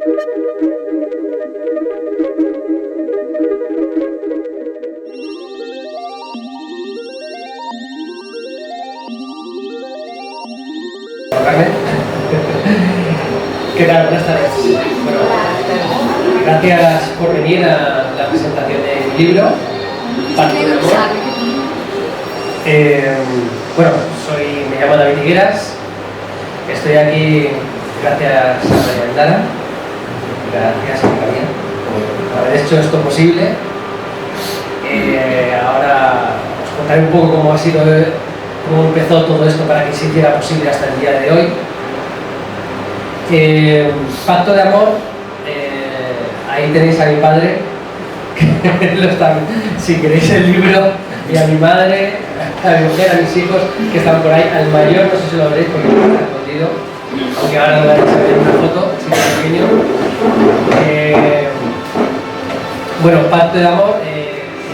¿Qué tal? Buenas tardes. Bueno, gracias por venir a la presentación del libro Pacto de Amor. Me llamo David Higueras, estoy aquí gracias a María Andara, gracias a María por haber hecho esto posible. Ahora os contaré un poco cómo empezó todo esto para que se hiciera posible hasta el día de hoy. Pacto de Amor, ahí tenéis a mi padre, si queréis el libro, y a mi madre, a mi mujer, a mis hijos que están por ahí. Al mayor no sé si lo veréis porque está escondido, aunque ahora lo vais a ver en una foto, si es pequeño. Pacto de Amor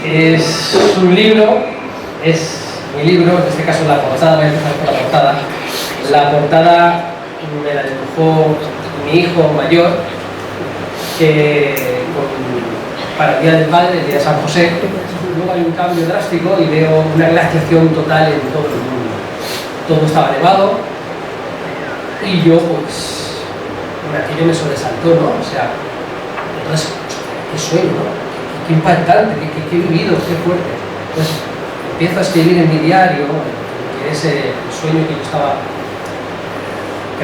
es un libro, es mi libro, en este caso la portada. Voy a empezar por la portada. La portada me la dibujó mi hijo mayor, para el Día del Padre, el Día de San José. Luego hay un cambio drástico y veo una glaciación total en todo el mundo. Todo estaba nevado y yo, aquello me sobresaltó, ¿no? O sea, entonces, qué sueño, ¿no? Qué impactante, qué vivido, qué fuerte. Entonces, empiezo a escribir en mi diario, que es el sueño que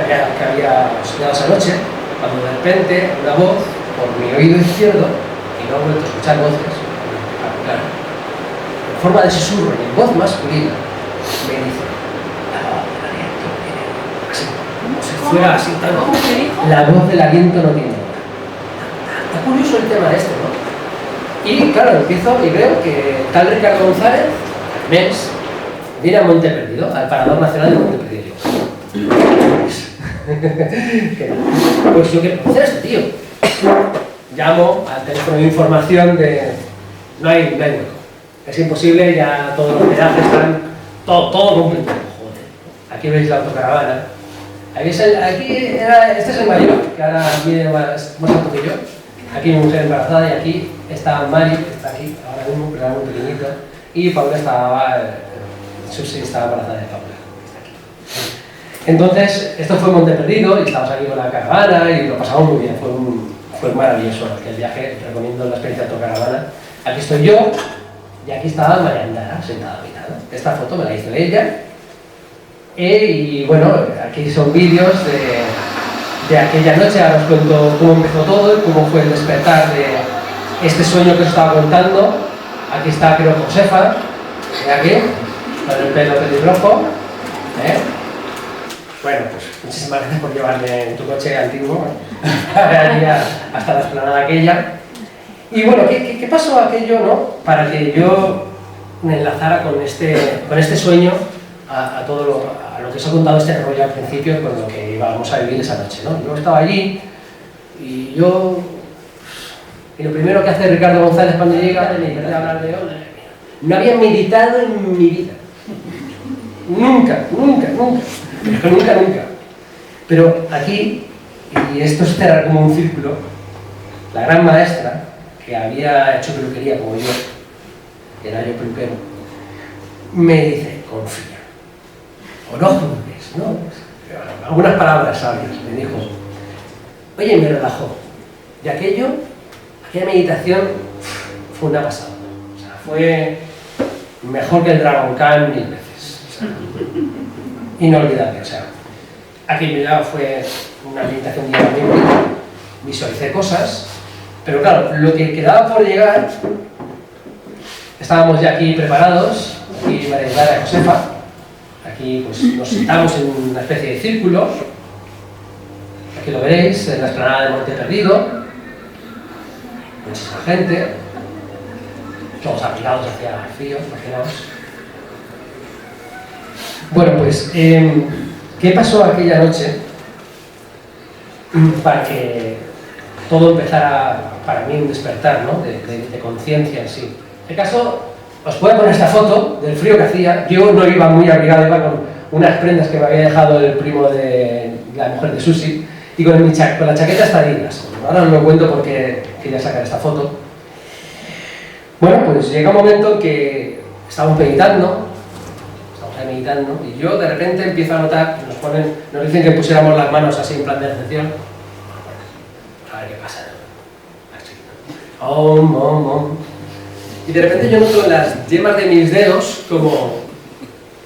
había soñado esa noche, cuando de repente una voz por mi oído izquierdo, y no he vuelto a escuchar voces, claro, en forma de susurro y en voz masculina, me dice: así, como si fuera así, la voz del aliento no tiene nada. Está curioso el tema este, ¿no? Y claro, empiezo y veo que tal Ricardo González, mes, viene a Monte Perdido, al Parador Nacional de Monte Perdido. Pues yo quiero conocer a este tío. Llamo al teléfono de información de... No hay hueco. Es imposible, ya todos los hospedajes están... Todo completo. Joder. Aquí veis la autocaravana. Este es el mayor, que ahora viene más alto que yo. Aquí mi mujer embarazada y aquí está Mari, que está aquí ahora mismo, pero era muy pequeñito. Y Paula estaba embarazada de Paula. Entonces, esto fue Monte Perdido y estábamos aquí con la caravana y lo pasamos muy bien, fue maravilloso el viaje, recomiendo la experiencia de autocaravana. Aquí estoy yo y aquí estaba María Andara sentada a mi lado. Esta foto me la hizo ella y aquí son vídeos de aquella noche. Ahora os cuento cómo empezó todo y cómo fue el despertar de este sueño que os estaba contando. Aquí está, creo, Josefa, aquí, con el pelo pelirrojo. Muchísimas gracias por llevarme en tu coche antiguo hasta la explanada aquella. Y ¿qué pasó aquello, no? Para que yo me enlazara con este sueño a lo que os he contado este rollo al principio, con lo que íbamos a vivir esa noche, ¿no? Yo estaba allí y lo primero que hace Ricardo González cuando llega es empezar a hablar de hoy. No había meditado en mi vida. Nunca. Pero aquí, y esto es cerrar como un círculo, la gran maestra, que había hecho peluquería como yo, que era yo peluquero, me dice: confía, o no juzgues, ¿no? Algunas palabras sabias, me dijo. Oye, me relajó. Y aquella meditación fue una pasada. O sea, fue mejor que el Dragon Khan 1000 veces. O sea, inolvidable. O sea, aquí ya fue una meditación diaria, visualicé cosas, pero claro, lo que quedaba por llegar, estábamos ya aquí preparados, y María Andara y Josefa, aquí pues nos sentamos en una especie de círculo, aquí lo veréis, en la explanada de Monte Perdido, muchísima gente, todos abrigados hacia el frío, imaginaos. ¿Qué pasó aquella noche para que todo empezara, para mí, un despertar, ¿no? de conciencia en sí? En este caso, os puedo poner esta foto del frío que hacía. Yo no iba muy abrigado, iba con unas prendas que me había dejado el primo de la mujer de Susi, y con la chaqueta hasta Adidas. Ahora no lo cuento porque quería sacar esta foto. Bueno, pues llega un momento en que estamos meditando, y yo de repente empiezo a notar, nos dicen que pusiéramos las manos así en plan de recepción. A ver qué pasa. Om, om, om. Y de repente yo noto las yemas de mis dedos como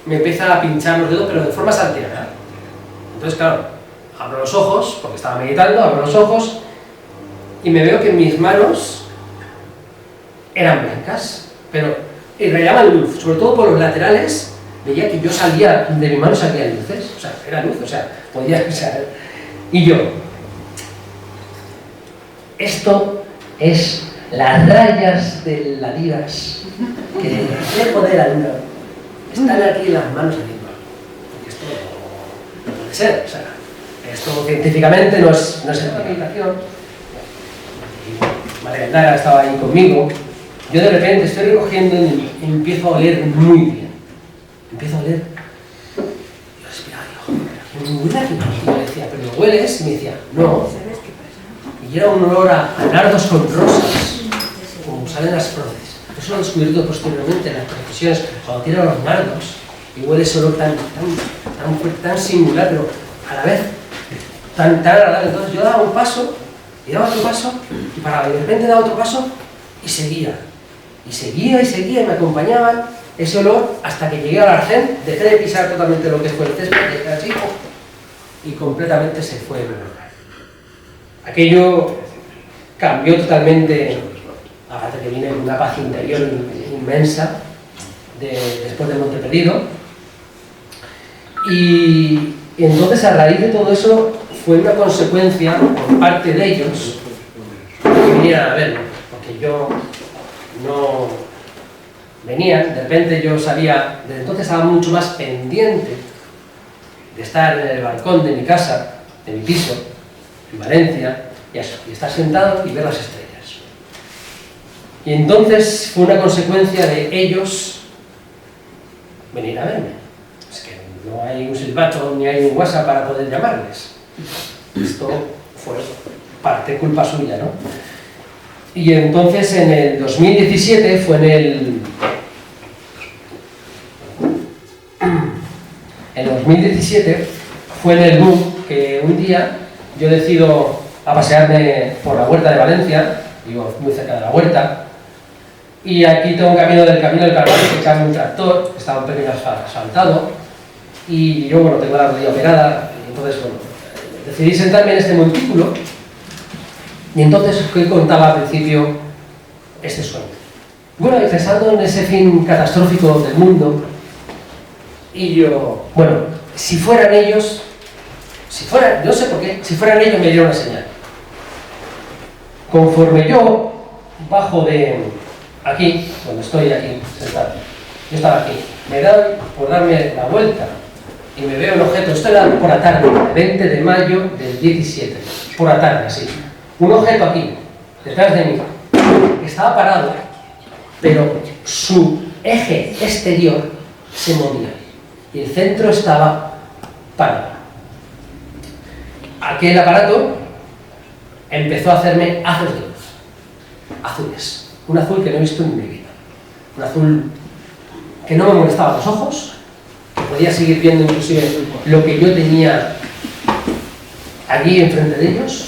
me empieza a pinchar los dedos, pero de forma salteada. Entonces, claro, abro los ojos, porque estaba meditando, abro los ojos y me veo que mis manos eran blancas, pero irradiaban luz, sobre todo por los laterales. Veía que yo salía, de mi mano salían luces, o sea, era luz, o sea, podía, o sea, y yo, esto es las rayas de la Adidas que reflejo de la luna están aquí en las manos arriba. Esto no puede ser, o sea, esto científicamente no es una meditación. María Lara estaba ahí conmigo, yo de repente estoy recogiendo y empiezo a oler muy bien. Empiezo a oler, yo respiraba, digo, ¿me huele aquí? Y yo le decía, ¿pero lo hueles? Y me decía, no. Y era un olor a nardos con rosas, como salen las flores. Eso lo he descubierto posteriormente en las procesiones, cuando tiran los nardos, y huele ese olor tan fuerte, tan singular, pero a la vez tan agradable. Entonces yo daba un paso, y daba otro paso, y de repente daba otro paso, y seguía. Y seguía, y me acompañaban ese olor hasta que llegué al arcén, dejé de pisar totalmente lo que fue el césped, así, y completamente se fue el olor. Aquello cambió totalmente, aparte que vine con una paz interior inmensa después del Monte Perdido. Y entonces, a raíz de todo eso, fue una consecuencia por parte de ellos que vinieran a verme, porque yo no venían, de repente yo sabía, desde entonces estaba mucho más pendiente de estar en el balcón de mi casa, de mi piso, en Valencia, y eso, y estar sentado y ver las estrellas. Y entonces fue una consecuencia de ellos venir a verme. Es que no hay un silbato ni hay un WhatsApp para poder llamarles. Esto fue parte culpa suya, ¿no? Y entonces en el 2017 fue en el boom que un día yo decido a pasearme por la huerta de Valencia, vivo muy cerca de la huerta, y aquí tengo un camino del Calvario que cabe un tractor, estaba un pequeño asfaltado, y yo, bueno, tengo la rodilla operada, y entonces, bueno, decidí sentarme en este montículo. Y entonces, ¿qué contaba al principio este sueño? Bueno, y pensando en ese fin catastrófico del mundo, y yo, bueno, si fueran ellos, no sé por qué, si fueran ellos me dieron una señal. Conforme yo bajo de aquí, cuando estoy aquí sentado, yo estaba aquí, me da por darme la vuelta y me veo el objeto, esto era por la tarde, 20 de mayo del 17, por la tarde, así. Un objeto aquí, detrás de mí, que estaba parado, pero su eje exterior se movía y el centro estaba parado. Aquel aparato empezó a hacerme haces de luz, azules, un azul que no he visto en mi vida, un azul que no me molestaba los ojos, que podía seguir viendo inclusive lo que yo tenía allí enfrente de ellos.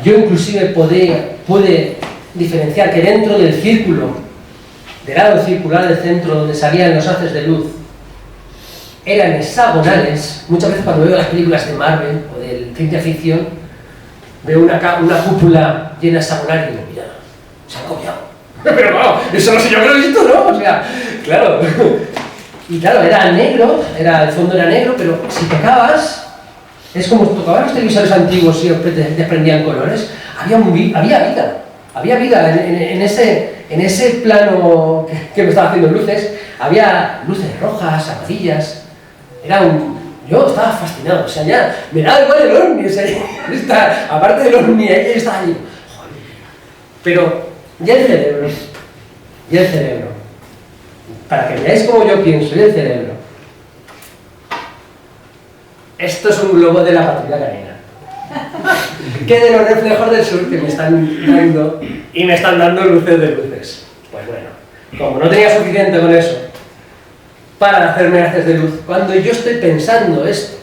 Yo inclusive pude diferenciar que dentro del círculo, del lado circular del centro donde salían los haces de luz, eran hexagonales. Muchas veces cuando veo las películas de Marvel o de ciencia ficción, veo una cúpula llena hexagonal y digo, mira, se han copiado. Pero claro, eso no sé yo que lo he visto, ¿no? O sea, claro. Y claro, era negro, el fondo era negro, pero si tocabas, es como tocaban los televisores antiguos y desprendían colores, había vida en ese plano que me estaba haciendo luces, había luces rojas, amarillas, yo estaba fascinado, o sea, ya me daba igual el ovni, o sea, aparte del ovni, ella estaba allí, joder. Pero ya el cerebro, para que veáis cómo yo pienso, y el cerebro, esto es un globo de la patrulla canina. Que de los reflejos del sur que me están dando, y me están dando luces de luces. Pues bueno, como no tenía suficiente con eso para hacerme haces de luz, cuando yo estoy pensando esto,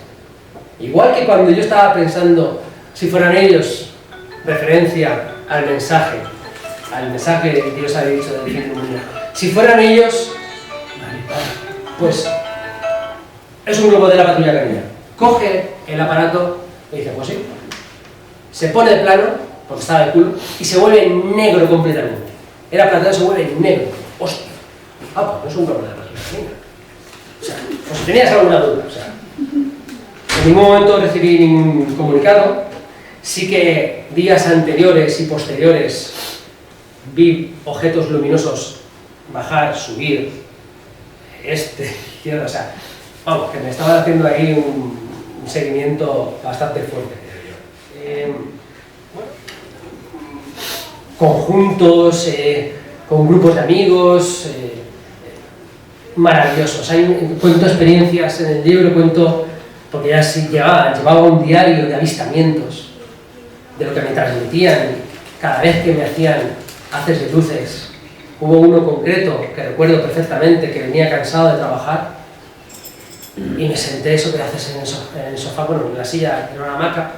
igual que cuando yo estaba pensando si fueran ellos, referencia al mensaje que Dios ha dicho del fin del mundo, si fueran ellos, pues es un globo de la patrulla canina. Coge el aparato y dice, pues sí, se pone de plano, porque estaba de culo, y se vuelve negro completamente. El aparato se vuelve negro. Hostia. Pues no es un globo de la patrulla canina. O sea, pues si tenías alguna duda, o sea, en ningún momento recibí ningún comunicado. Sí que días anteriores y posteriores vi objetos luminosos bajar, subir, izquierda, o sea, vamos, que me estaban haciendo ahí un seguimiento bastante fuerte, creo yo. Conjuntos, con grupos de amigos, maravillosos. Cuento experiencias en el libro, cuento, porque ya sí llevaba un diario de avistamientos, de lo que me transmitían, cada vez que me hacían haces de luces. Hubo uno concreto que recuerdo perfectamente, que venía cansado de trabajar y me senté, eso que haces en el sofá, bueno, en la silla, en una hamaca.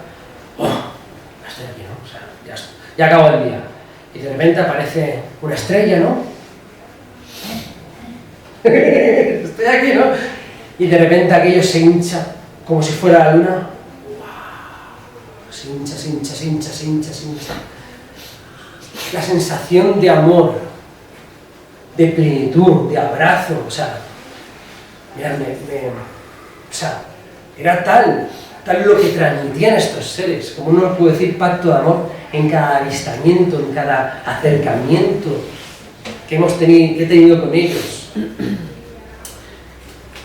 Ya estoy aquí, ¿no? O sea, ya acabó el día. Y de repente aparece una estrella, ¿no? Estoy aquí, ¿no? Y de repente aquello se hincha como si fuera la luna. Se hincha, se hincha, se hincha, se hincha, se hincha. La sensación de amor, de plenitud, de abrazo, o sea, mirad, o sea, era tal lo que transmitían estos seres, como uno puede decir, pacto de amor en cada avistamiento, en cada acercamiento que he tenido con ellos.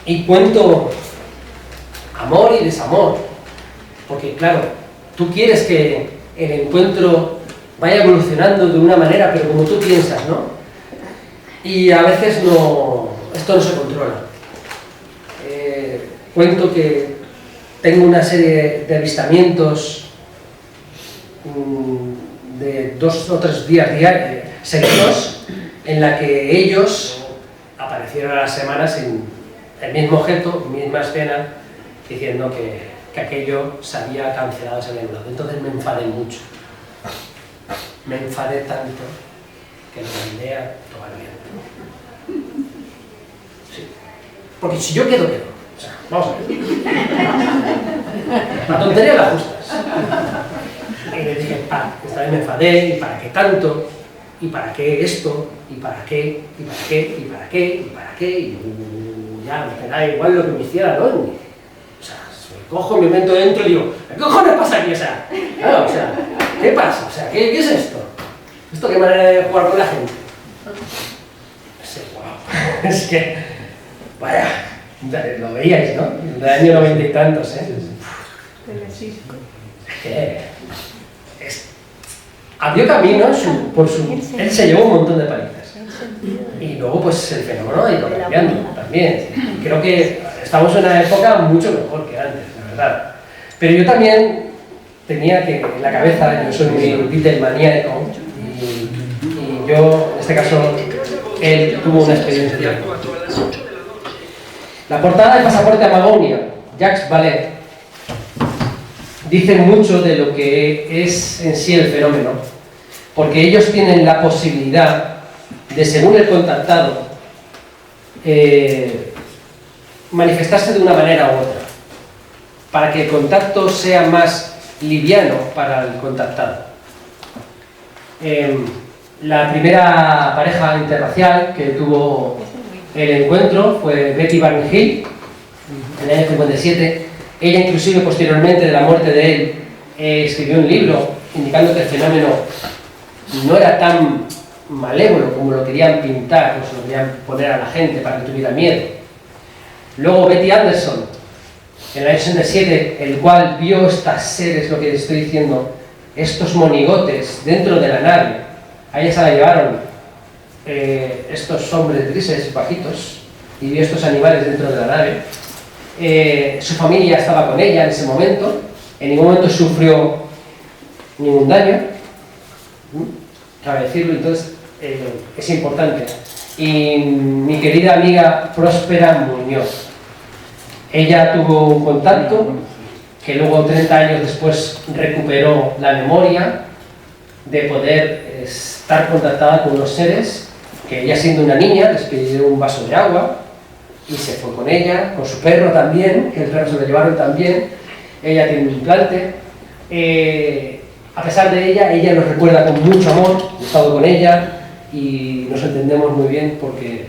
Y cuento amor y desamor, porque claro, tú quieres que el encuentro vaya evolucionando de una manera, pero como tú piensas, ¿no? Y a veces esto no se controla. Cuento que tengo una serie de avistamientos de 2 o 3 días seguidos, en la que ellos aparecieron a las semanas en el mismo objeto, misma escena, diciendo que aquello se había cancelado, se había anulado. Entonces me enfadé mucho. Me enfadé tanto que lo mandé a tomar viento. Sí. Porque si yo quedo. O sea, vamos a ver. La tontería la justas. Y le dije, esta vez me enfadé, ¿y para qué tanto? ¿Y para qué esto? ¿Y para qué? ¿Y para qué? ¿Y para qué? ¿Y para qué? Y ya me da igual lo que me hiciera el Oni. O sea, me cojo, me meto dentro y digo, ¿qué cojones pasa aquí? O sea, claro, o sea, ¿qué pasa? O sea, ¿qué es esto? ¿Esto qué manera de jugar con la gente? Sí, wow. Es que, vaya, lo veíais, ¿no? Del año 90 y tantos, ¿eh? Abrió camino él se llevó un montón de palizas. Y luego, pues, el fenómeno ha ido cambiando también. Creo que estamos en una época mucho mejor que antes, la verdad. Pero yo también tenía que, en la cabeza, yo soy muy Beatlemaníaco, y yo, en este caso, él tuvo una experiencia. La portada de Pasaporte a Magonia, Jacques Vallée, dice mucho de lo que es en sí el fenómeno, porque ellos tienen la posibilidad de, según el contactado, manifestarse de una manera u otra, para que el contacto sea más liviano para el contactado. La primera pareja interracial que tuvo el encuentro fue Betty Barney Hill, en el año 57. Ella, inclusive, posteriormente de la muerte de él, escribió un libro indicando que el fenómeno no era tan malévolo como lo querían pintar, como se lo querían poner a la gente para que tuviera miedo. Luego Betty Anderson, en el año 67, el cual vio estas seres, lo que les estoy diciendo, estos monigotes dentro de la nave. A ella se la llevaron estos hombres grises, bajitos, y vio estos animales dentro de la nave. Su familia estaba con ella en ese momento, en ningún momento sufrió ningún daño, cabe decirlo, entonces es importante. Y mi querida amiga Próspera Muñoz, ella tuvo un contacto que luego 30 años después recuperó la memoria de poder estar contactada con unos seres que ella siendo una niña les pidió un vaso de agua y se fue con ella, con su perro también, que el perro se lo llevaron también. Ella tiene un implante. A pesar de ella nos recuerda con mucho amor. He estado con ella y nos entendemos muy bien porque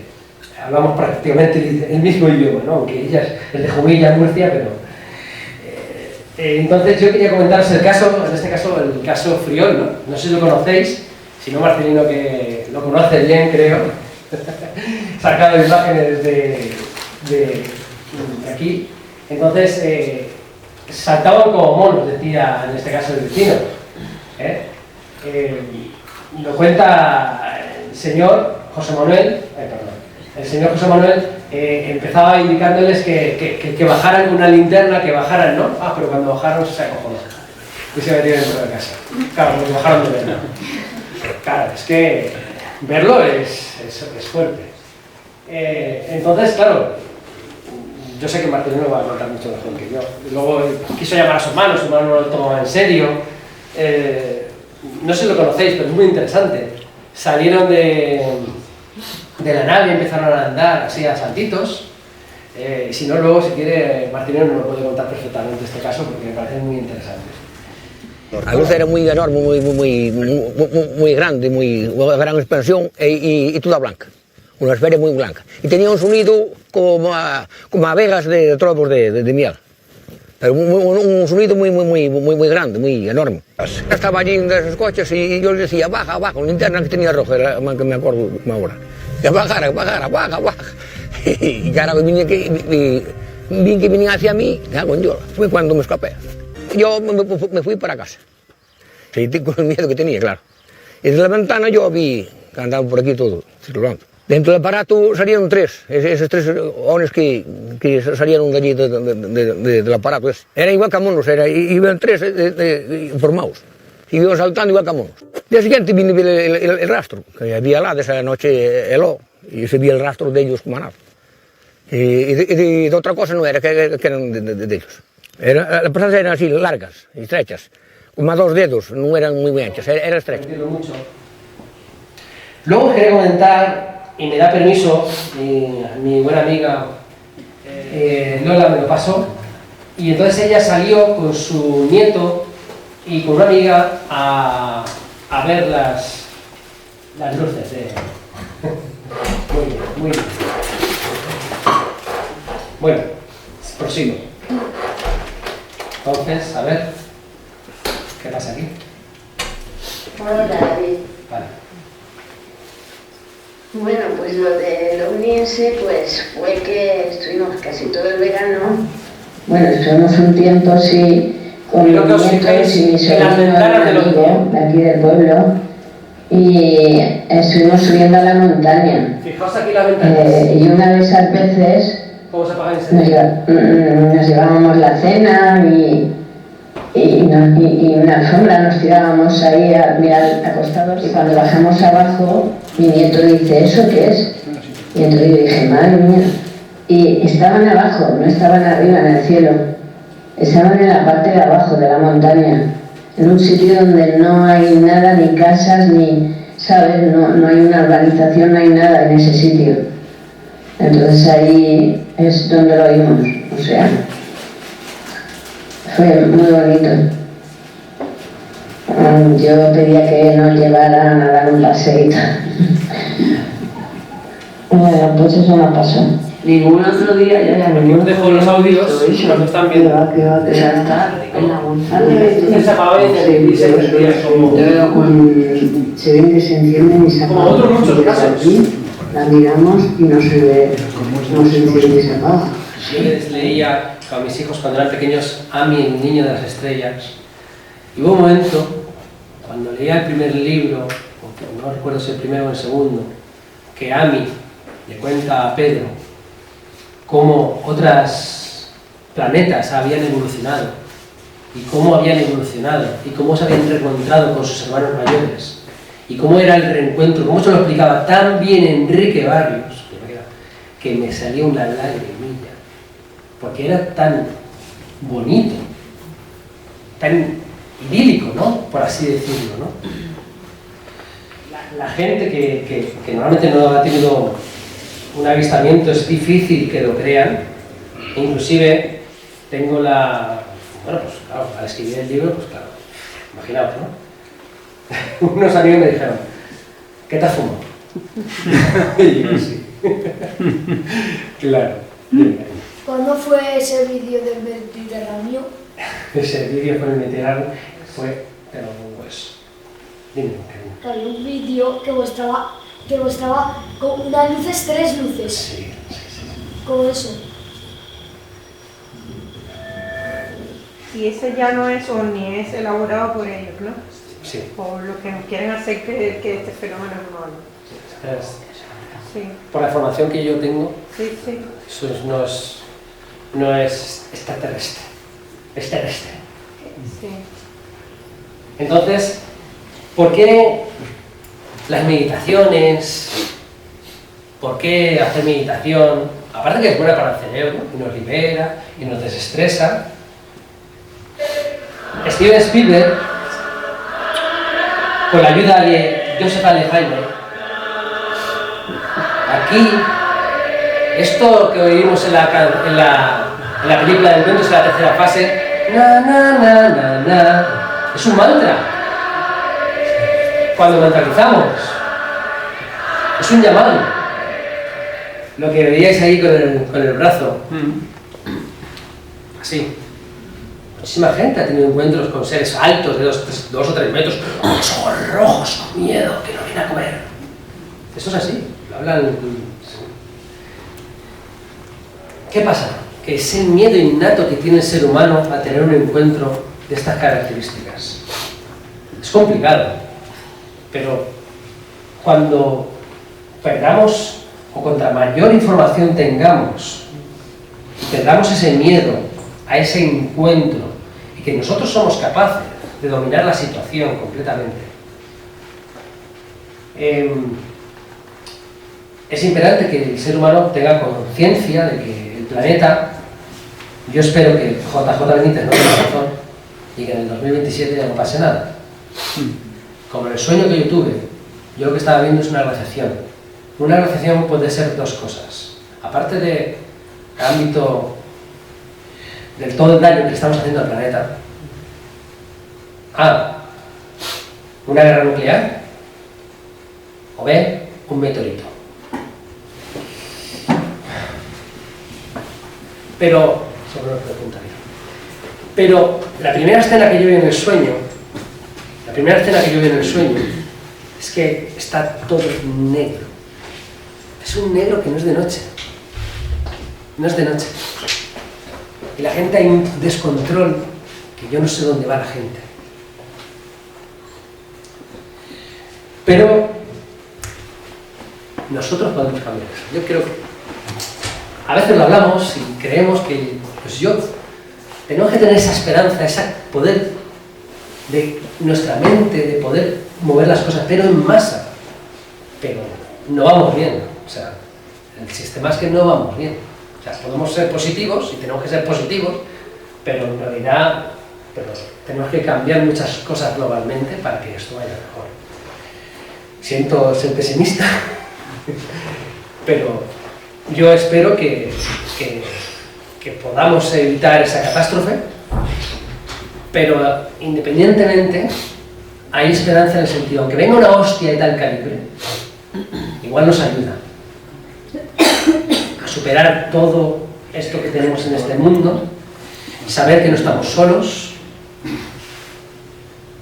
hablamos prácticamente el mismo idioma, ¿no? Aunque ella es de Jumilla, Murcia, pero... entonces yo quería comentaros el caso, en este caso el caso Friol, ¿no? No sé si lo conocéis, si no Marcelino que lo conoce bien, creo. Sacado imágenes de aquí. Entonces, saltaban como monos, decía en este caso el vecino. Lo cuenta el señor José Manuel, el señor José Manuel empezaba indicándoles que bajaran con una linterna, que bajaran, ¿no? Ah, pero cuando bajaron se acojonó y se metieron dentro de casa. Claro, porque bajaron de verlo. Claro, es que verlo es fuerte. Entonces, claro, yo sé que Marcelino va a contar mucho mejor que yo. Luego quiso llamar a su hermano no lo tomaba en serio. No sé si lo conocéis, pero es muy interesante. Salieron de la nave, empezaron a andar así a saltitos. Y si no, luego, si quiere, Marcelino nos lo puede contar perfectamente este caso porque me parece muy interesante. La luz era muy enorme, muy grande, una gran expansión y toda blanca. Una esfera muy blanca. Y tenía un sonido como abejas de trozos de miel. Pero un sonido muy grande, muy enorme. Estaba allí en esos coches y yo les decía, baja, una linterna que tenía roja, que me acuerdo ahora. Ya baja. Y ahora vi que venían hacia mí, fue cuando me escapé. Yo me fui para casa. Sí, con el miedo que tenía, claro. Y desde la ventana yo vi que andaban por aquí todo, circulando. Dentro del aparato salieron tres, esos tres hombres que salieron de allí del aparato. Era igual que a monos, iban tres formados, iban saltando igual que a monos. Al día siguiente vine el rastro, que había la de esa noche heló, y se veía el rastro de ellos como nada. Y de otra cosa no era, que eran de ellos. Las personas eran así, largas y estrechas, como a 2 dedos, no eran muy anchas, eran estrechas. Luego quería comentar, y me da permiso, mi buena amiga Lola me lo pasó, y entonces ella salió con su nieto y con una amiga a ver las luces de... Muy bien. Bueno, prosigo. Entonces, a ver, ¿qué pasa aquí? Hola, David. Vale. Bueno, pues lo del ovniense, pues fue que estuvimos casi todo el verano. Bueno, estuvimos un tiempo así con mis nietos y mi sobrino amigo de aquí del pueblo y estuvimos subiendo a la montaña. Fijaos aquí las ventanas. Y una de esas veces ¿Cómo se apaga el nos llevábamos la cena y una alfombra, nos tirábamos ahí a mirar acostados y cuando bajamos abajo mi nieto dice, ¿eso qué es? Y entonces yo dije, madre mía, y estaban abajo, no estaban arriba en el cielo, estaban en la parte de abajo de la montaña, en un sitio donde no hay nada, ni casas, ni, ¿sabes? No hay una urbanización, no hay nada en ese sitio. Entonces ahí es donde lo vimos, o sea, fue muy bonito. Yo pedía que nos llevaran a dar un paseíto. Bueno, pues eso no pasó. Ningún otro día ya Yo dejo los audios cuando están viendo. que va a saltar en la montaña. Se apagaba y se encendía como... Se ven que se encienden y se apagan. Como otros muchos casos. Aquí la miramos y no se ve, no se enciende y se apaga. Yo les leía a mis hijos cuando eran pequeños Ami, el niño de las estrellas. Y hubo un momento, cuando leía el primer libro, o no recuerdo si el primero o el segundo, que Ami le cuenta a Pedro cómo otras planetas habían evolucionado, y cómo habían evolucionado, y cómo se habían reencontrado con sus hermanos mayores, y cómo era el reencuentro, cómo se lo explicaba tan bien Enrique Barrios, que me salía una lagrimilla, porque era tan bonito, tan idílico, ¿no? Por así decirlo, ¿no? La gente que normalmente no ha tenido un avistamiento es difícil que lo crean, e inclusive tengo la... Bueno, pues claro, al escribir el libro, pues claro, imaginaos, ¿no? Unos amigos me dijeron, ¿qué te has fumado? Y yo, sí. Claro. ¿Cuándo fue ese vídeo del Mediterráneo? Ese vídeo fue el Mediterráneo, pero pues... Dime, cariño. Había un vídeo que mostraba con unas luces, 3 luces. Sí. Como eso. Y ese ya no es OVNI, es elaborado por ellos, ¿no? Sí. Por lo que quieren hacer creer que este fenómeno es normal. Sí, Por la información que yo tengo, sí, sí. eso no es extraterrestre, es terrestre. Sí. Entonces, ¿por qué las meditaciones? ¿Por qué hacer meditación? Aparte que es buena para el cerebro, y nos libera, y nos desestresa. Steven Spielberg, con la ayuda de Joseph Alexander, aquí, esto que oímos en la película de Encuentros en la tercera fase, na, na, na, na, na, es un mantra. Cuando mentalizamos, es un llamado. Lo que veíais ahí con el brazo, así. Muchísima gente ha tenido encuentros con seres altos de 2 o 3 metros, con los ojos rojos, con miedo, que no viene a comer. Eso es así, lo hablan. ¿Qué pasa? Que es el miedo innato que tiene el ser humano a tener un encuentro de estas características. Es complicado, pero cuando perdamos o contra mayor información tengamos, perdamos ese miedo a ese encuentro y que nosotros somos capaces de dominar la situación completamente, es imperante que el ser humano tenga conciencia de que el planeta, yo espero que JJ Benítez no tenga razón y que en el 2027 ya no pase nada. Como en el sueño que yo tuve, yo lo que estaba viendo es una glaciación. Una glaciación puede ser 2 cosas. Aparte del ámbito del todo el daño que estamos haciendo al planeta, A, una guerra nuclear, o B, un meteorito. Pero, sobre una pregunta, pero la primera escena que yo vi en el sueño, es que está todo negro. Es un negro que no es de noche. No es de noche. Y la gente hay un descontrol que yo no sé dónde va la gente. Pero nosotros podemos cambiar eso. Yo creo que a veces lo hablamos y creemos que, pues tenemos que tener esa esperanza, ese poder de nuestra mente, de poder mover las cosas, pero en masa. Pero no vamos bien. O sea, el sistema es que no vamos bien. O sea, podemos ser positivos y tenemos que ser positivos, pero en realidad tenemos que cambiar muchas cosas globalmente para que esto vaya mejor. Siento ser pesimista, pero yo espero que podamos evitar esa catástrofe, pero independientemente hay esperanza en el sentido, aunque venga una hostia de tal calibre, igual nos ayuda a superar todo esto que tenemos en este mundo, saber que no estamos solos,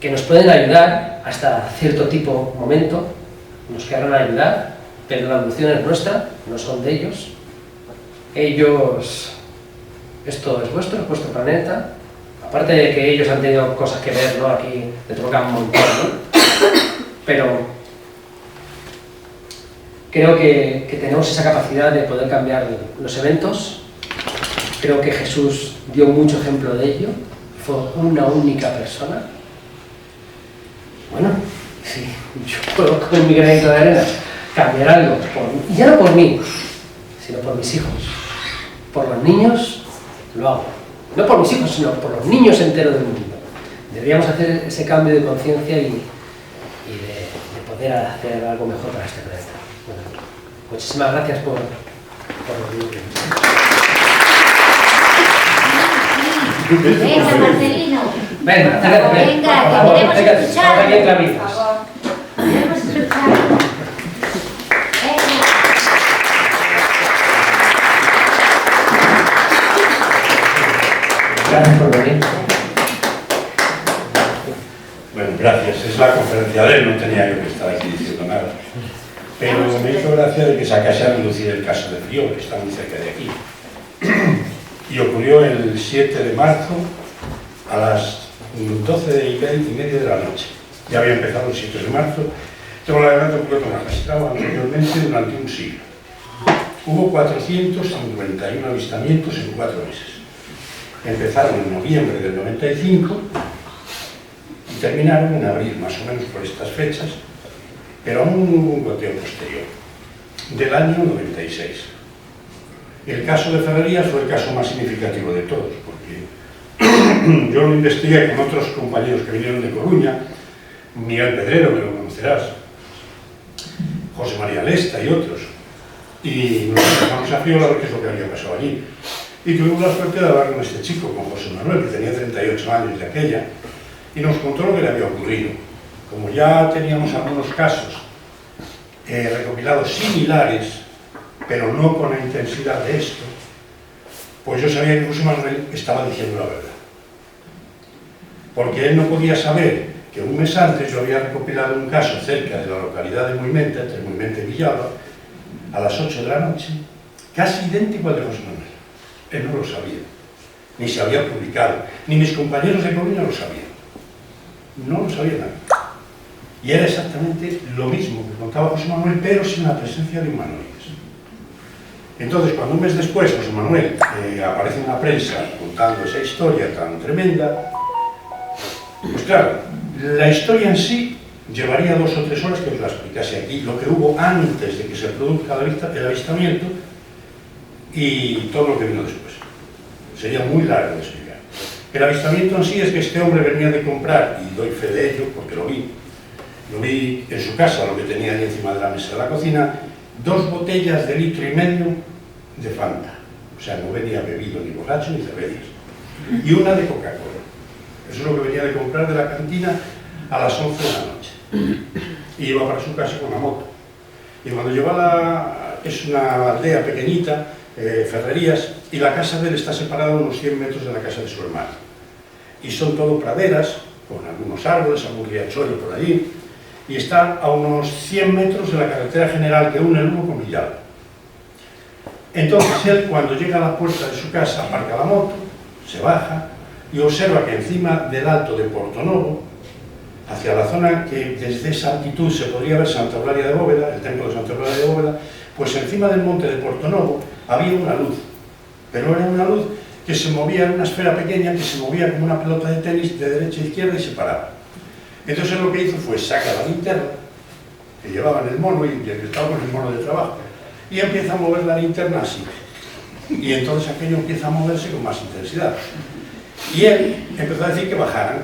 que nos pueden ayudar hasta cierto momento, nos querrán ayudar, pero la evolución es nuestra, no son de ellos. Ellos, esto es vuestro planeta, aparte de que ellos han tenido cosas que ver, ¿no? Aquí le tocan un montón, ¿no? Pero creo que tenemos esa capacidad de poder cambiar los eventos. Creo que Jesús dio mucho ejemplo de ello, fue una única persona. Bueno, sí, yo puedo con mi granito de arena cambiar algo, y ya no por mí, sino por mis hijos, por los niños, lo hago. No por mis hijos, sino por los niños enteros del mundo. Deberíamos hacer ese cambio de conciencia y de poder hacer algo mejor para este planeta. Bueno, muchísimas gracias por venir. Venga, Marcelino. Venga, acércate, ven. Venga, Por que favor, queremos acércate, escuchar. estamos aquí en Clavinas. Queremos escuchar. Venga. Gracias por venir. Bueno, gracias. Es la conferencia de él, no tenía yo que estar aquí diciendo nada. Pero me hizo gracia de que sacase a relucir el caso de Frío, que está muy cerca de aquí. Y ocurrió el 7 de marzo a las 12:30 de la noche. Ya había empezado el 7 de marzo. Tengo la garganta un poco magistrado anteriormente durante un siglo. Hubo 451 avistamientos en 4 meses. Empezaron en noviembre del 95 y terminaron en abril, más o menos por estas fechas, pero aún hubo un goteo posterior, del año 96. El caso de Ferrerías fue el caso más significativo de todos, porque yo lo investigué con otros compañeros que vinieron de Coruña, Miguel Pedrero, que lo conocerás, José María Lesta y otros, y nos enfocamos a Frío a ver qué es lo que había pasado allí. Y tuvimos la suerte de hablar con este chico, con José Manuel, que tenía 38 años de aquella, y nos contó lo que le había ocurrido. Como ya teníamos algunos casos recopilados similares, pero no con la intensidad de esto, pues yo sabía que José Manuel estaba diciendo la verdad. Porque él no podía saber que un mes antes yo había recopilado un caso cerca de la localidad de Muimenta, entre Muimenta y Villalba, a las 8 de la noche, casi idéntico al de José Manuel. Él no lo sabía, ni se había publicado, ni mis compañeros de Coruña lo sabían. No lo sabía nadie. Y era exactamente lo mismo que contaba José Manuel, pero sin la presencia de humanoides. Entonces, cuando un mes después José Manuel aparece en la prensa contando esa historia tan tremenda, pues claro, la historia en sí llevaría 2 o 3 horas que os la explicase aquí, lo que hubo antes de que se produzca el avistamiento y todo lo que vino después. Sería muy largo de explicar. El avistamiento en sí es que este hombre venía de comprar, y doy fe de ello porque lo vi en su casa, lo que tenía ahí encima de la mesa de la cocina, 2 botellas de 1,5 litros de Fanta. O sea, no venía bebido ni borracho ni cervezas. Y una de Coca-Cola. Eso es lo que venía de comprar de la cantina a las 11 de la noche. Y iba para su casa con la moto. Y cuando llegó es una aldea pequeñita, Ferrerías, y la casa de él está separada unos 100 metros de la casa de su hermano. Y son todo praderas, con algunos árboles, algún riachuelo por allí, y está a unos 100 metros de la carretera general que une el Lugo con Villalba. Entonces él, cuando llega a la puerta de su casa, aparca la moto, se baja y observa que encima del alto de Portonovo, hacia la zona que desde esa altitud se podría ver Santa Eulalia de Bóveda, el templo de Santa Eulalia de Bóveda, pues encima del monte de Portonovo había una luz, pero era una luz que se movía en una esfera pequeña, que se movía como una pelota de tenis de derecha a izquierda y se paraba. Entonces lo que hizo fue sacar la linterna que llevaba en el mono y que estaba con el mono de trabajo y empieza a mover la linterna así. Y entonces aquello empieza a moverse con más intensidad. Y él empezó a decir que bajaran.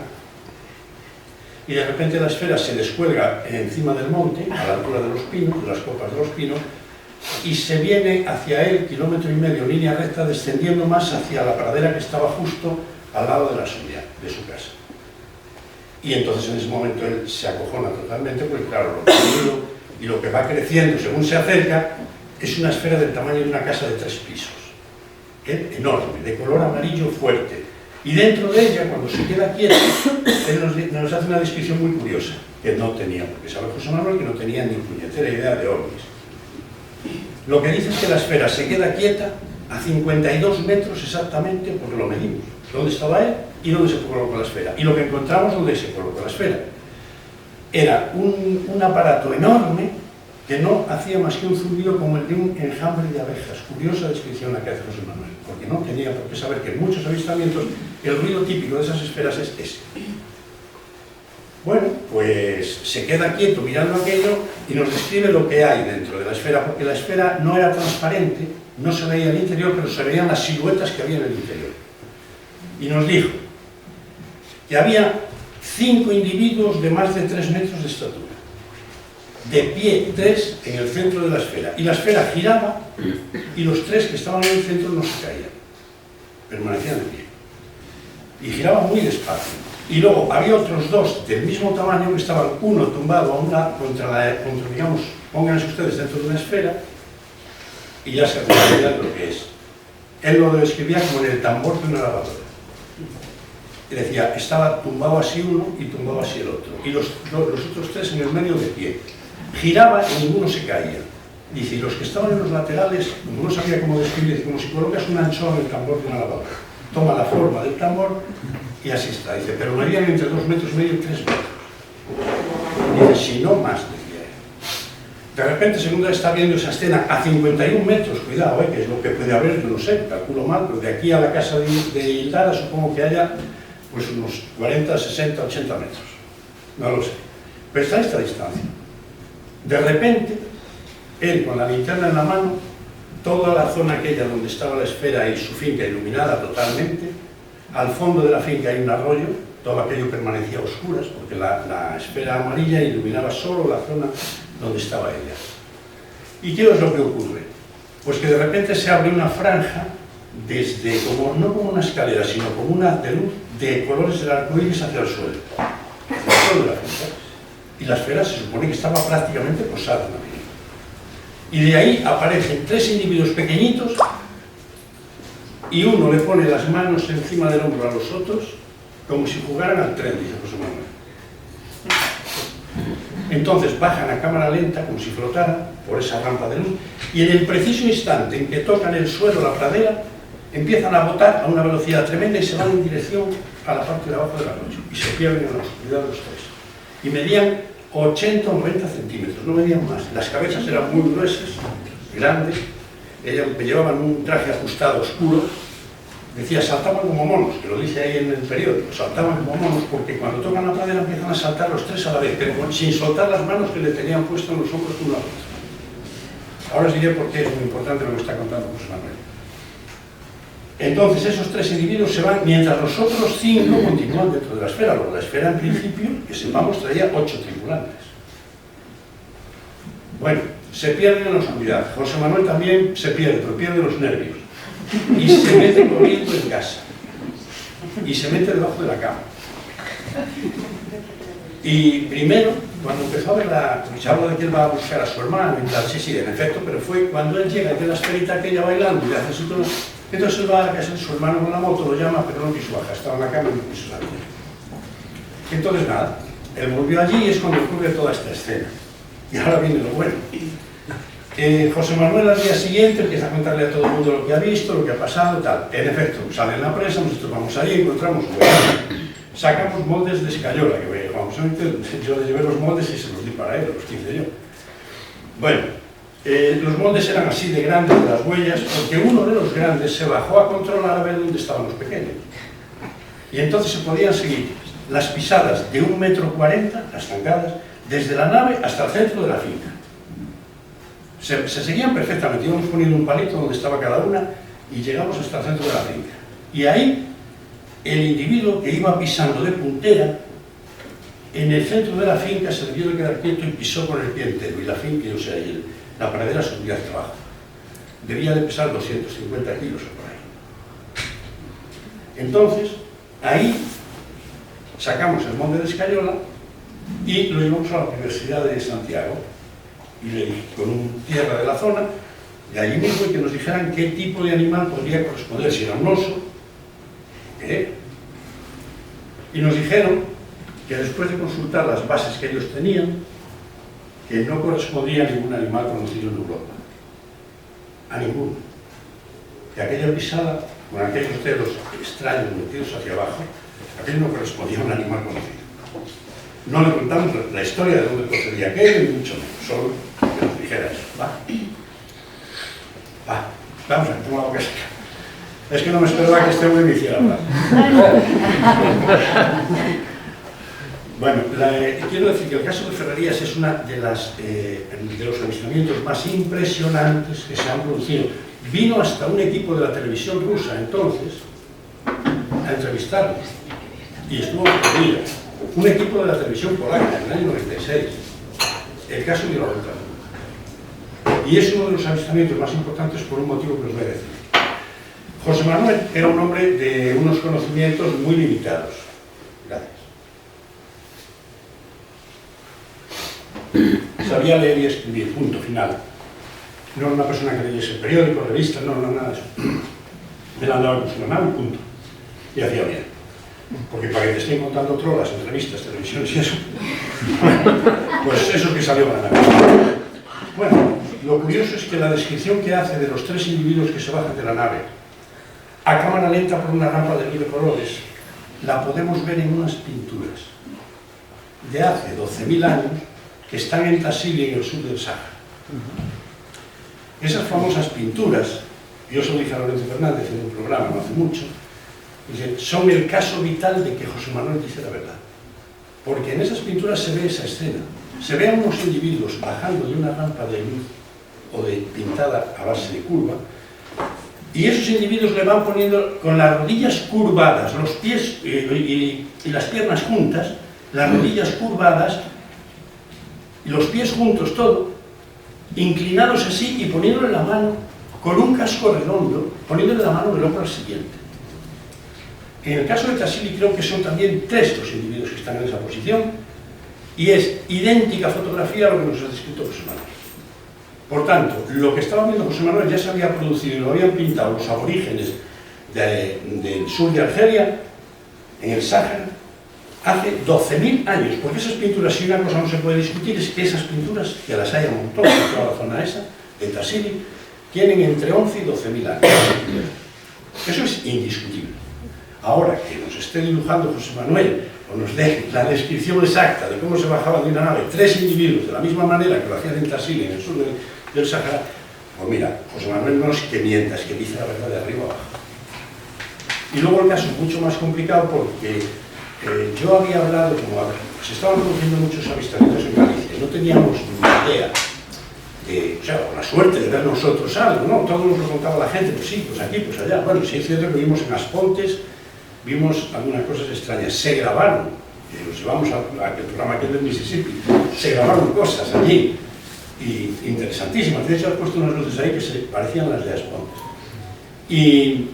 Y de repente la esfera se descuelga encima del monte, a la altura de los pinos, de las copas de los pinos, y se viene hacia él, 1,5 kilómetros, en línea recta, descendiendo más hacia la pradera que estaba justo al lado de la suya, de su casa. Y entonces en ese momento él se acojona totalmente, porque claro, lo que ha ido y lo que va creciendo según se acerca es una esfera del tamaño de una casa de 3 pisos. Enorme, de color amarillo fuerte. Y dentro de ella, cuando se queda quieta, él nos hace una descripción muy curiosa, que no tenía, porque sabe José Manuel que no tenía ni puñetera idea de ovnis. Lo que dice es que la esfera se queda quieta a 52 metros exactamente, porque lo medimos, dónde estaba él y dónde se colocó la esfera. Y lo que encontramos donde se colocó la esfera era un aparato enorme que no hacía más que un zumbido como el de un enjambre de abejas. Curiosa descripción la que hace José Manuel, porque no tenía por qué saber que en muchos avistamientos el ruido típico de esas esferas es ese. Bueno, pues se queda quieto mirando aquello y nos describe lo que hay dentro de la esfera, porque la esfera no era transparente, no se veía el interior, pero se veían las siluetas que había en el interior. Y nos dijo que había 5 individuos de más de 3 metros de estatura, de pie 3 en el centro de la esfera, y la esfera giraba y los 3 que estaban en el centro no se caían, permanecían de pie, y giraban muy despacio. Y luego había otros 2 del mismo tamaño que estaban uno tumbado a una contra, digamos, pónganse ustedes dentro de una esfera y ya se acordarían lo que es. Él lo describía como en el tambor de una lavadora. Y decía, estaba tumbado así uno y tumbado así el otro. Y los otros 3 en el medio de pie. Giraba y ninguno se caía. Dice, y los que estaban en los laterales, no sabía cómo describir, como si colocas un anchoa en el tambor de una lavadora. Toma la forma del tambor y así está. Dice, pero medían entre 2,5 metros y 3 metros. Dice, si no más, decía él. De repente, según está viendo esa escena a 51 metros, cuidado, que es lo que puede haber, yo no sé, calculo mal, pero de aquí a la casa de Hildara supongo que haya pues unos 40, 60, 80 metros. No lo sé. Pero está a esta distancia. De repente, él con la linterna en la mano, toda la zona aquella donde estaba la esfera y su finca iluminada totalmente, al fondo de la finca hay un arroyo, todo aquello permanecía a oscuras, porque la esfera amarilla iluminaba solo la zona donde estaba ella. ¿Y qué es lo que ocurre? Pues que de repente se abre una franja, desde, no como una escalera, sino como una de luz de colores del arco iris hacia el suelo, hacia el suelo de la finca. Y la esfera se supone que estaba prácticamente posada en la finca. Y de ahí aparecen 3 individuos pequeñitos y uno le pone las manos encima del hombro a los otros como si jugaran al tren, dice José Manuel. Entonces bajan a cámara lenta como si flotaran por esa rampa de luz y en el preciso instante en que tocan el suelo, la pradera, empiezan a botar a una velocidad tremenda y se van en dirección a la parte de abajo del arroyo y se pierden en la oscuridad los 3. Y medían 80 o 90 centímetros, no medían más. Las cabezas eran muy gruesas, grandes, llevaban un traje ajustado oscuro. Decía, saltaban como monos, que lo dice ahí en el periódico, saltaban como monos porque cuando tocan la pradera empiezan a saltar los 3 a la vez, pero sin soltar las manos que le tenían puesto en los hombros uno a otro. Ahora os diré por qué es muy importante lo que está contando José Manuel. Entonces esos 3 individuos se van, mientras los otros 5 continúan dentro de la esfera, porque la esfera en principio, que sepamos, traía 8 tripulantes. Bueno, se pierden en la oscuridad. José Manuel también se pierde, pero pierde los nervios. Y se mete corriendo en casa. Y se mete debajo de la cama. Y primero, cuando empezó a ver se habla de que él va a buscar a su hermano y tal, sí, en efecto, pero fue cuando él llega y ve la esferita aquella bailando y le hace así todo. Entonces él va a la casa de su hermano con la moto, lo llama, pero no quiso bajar, estaba en la cama y no quiso salir. Entonces nada, él volvió allí y es cuando ocurre toda esta escena. Y ahora viene lo bueno. José Manuel al día siguiente empieza a contarle a todo el mundo lo que ha visto, lo que ha pasado, tal. En efecto, sale en la prensa, nosotros vamos allí y encontramos sacamos moldes de escayola, que vamos, yo le llevé los moldes y se los di para él, los hice yo. Bueno, los moldes eran así de grandes, de las huellas, porque uno de los grandes se bajó a controlar a ver dónde estaban los pequeños. Y entonces se podían seguir las pisadas de 1,40 metros, las zancadas, desde la nave hasta el centro de la finca. Se seguían perfectamente, íbamos poniendo un palito donde estaba cada una y llegamos hasta el centro de la finca. Y ahí, el individuo que iba pisando de puntera, en el centro de la finca se debió de quedar quieto y pisó con el pie entero. Y la finca, o sea, la pradera subía hacia abajo. Debía de pesar 250 kilos o por ahí. Entonces, ahí sacamos el monte de Escayola y lo llevamos a la Universidad de Santiago. Y le dije, con un tierra de la zona, de allí mismo, y que nos dijeran qué tipo de animal podría corresponder, si era un oso, ¿qué? Y nos dijeron que después de consultar las bases que ellos tenían, que no correspondía a ningún animal conocido en Europa. A ninguno. Que aquella pisada, con aquellos dedos extraños metidos hacia abajo, aquello no correspondía a un animal conocido. No le contamos la historia de dónde procedía aquello, ni mucho menos, solo dijera eso, ¿va? Va, vamos a ver, tengo la boca seca. Es que no me esperaba que este hombre me hiciera hablar. Bueno, quiero decir que el caso de Ferrerías es uno de los avistamientos más impresionantes que se han producido. Vino hasta un equipo de la televisión rusa entonces a entrevistarlo y estuvo perdido. Un equipo de la televisión polaca en el año 96. El caso dio la vuelta al mundo. Y es uno de los avistamientos más importantes por un motivo que os voy a decir. José Manuel era un hombre de unos conocimientos muy limitados. Gracias. Sabía leer y escribir, punto, final. No era una persona que leyese periódicos, revistas, no, nada de eso. Él andaba con su mamá, punto. Y hacía bien. Porque para que te estén contando trolas, entrevistas, televisiones y eso, pues eso es que salió para nada. Bueno, lo curioso es que la descripción que hace de los 3 individuos que se bajan de la nave a cámara lenta por una rampa de 1000 colores, la podemos ver en unas pinturas de hace 12.000 años que están en Tassili, en el sur del Sáhara. Esas famosas pinturas, yo se lo dije a Lorenzo Fernández en un programa no hace mucho, son el caso vital de que José Manuel dice la verdad. Porque en esas pinturas se ve esa escena. Se ven unos individuos bajando de una rampa de luz o de pintada a base de curva, y esos individuos le van poniendo con las rodillas curvadas, los pies y las piernas juntas, las rodillas curvadas, los pies juntos, todo, inclinados así y poniéndole la mano con un casco redondo, poniéndole la mano del hombro al siguiente. En el caso de Tassili creo que son también 3 los individuos que están en esa posición y es idéntica fotografía a lo que nos ha descrito José Manuel. Por tanto, lo que estaba viendo José Manuel ya se había producido y lo habían pintado los aborígenes del sur de Argelia, en el Sáhara, hace 12.000 años, porque esas pinturas, si una cosa no se puede discutir, es que esas pinturas, que las hay a montón en toda la zona esa, de Tassili, tienen entre 11 y 12.000 años. Eso es indiscutible. Ahora, que nos esté dibujando José Manuel, o nos dé la descripción exacta de cómo se bajaban de una nave 3 individuos de la misma manera que lo hacían en Tassili, en el sur del Sáhara, pues mira, José Manuel no es que mienta, es que dice la verdad de arriba abajo. Y luego el caso es mucho más complicado porque yo había hablado, como se estaban produciendo muchos avistamientos en Galicia, no teníamos ni idea de, o sea, la suerte de ver nosotros algo, ¿no? Todo nos lo contaba la gente, pues sí, pues aquí, pues allá. Bueno, sí es cierto que vimos en Aspontes, vimos algunas cosas extrañas, se grabaron, los llevamos a aquel programa que es del Mississippi, se grabaron cosas allí, y interesantísimas. De hecho, has puesto unas luces ahí que se parecían las de Aspontes. Y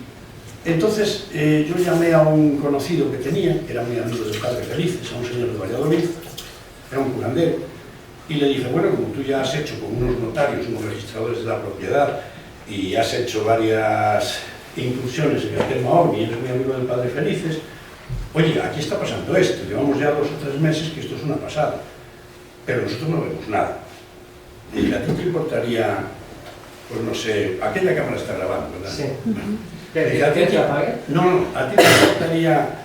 entonces yo llamé a un conocido que tenía, que era muy amigo del padre Felices, a un señor de Valladolid, era un curandero, y le dije, bueno, como tú ya has hecho con unos notarios, unos registradores de la propiedad, y has hecho varias incursiones en el tema OVNI, eres muy amigo del padre Felices, oye, aquí está pasando esto, llevamos ya 2 o 3 meses que esto es una pasada, pero nosotros no vemos nada. Y dije, ¿a ti te importaría, pues no sé, aquella cámara está grabando, ¿verdad? Sí. Dije, ¿a ti te apague? No, a ti te importaría...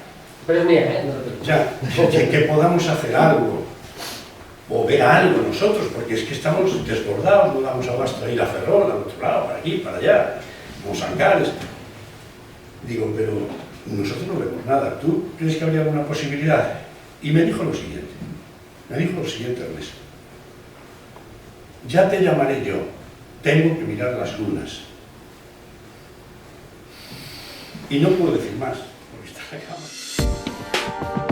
Pero es mía, no ya, que podamos hacer algo, o ver algo nosotros, porque es que estamos desbordados, no damos abasto a ir a Ferrol, al otro lado, para aquí, para allá, como Sancares. Digo, pero nosotros no vemos nada, ¿tú crees que habría alguna posibilidad? Y me dijo lo siguiente, Ernesto, ya te llamaré yo, tengo que mirar las lunas. Y no puedo decir más, porque está la cámara.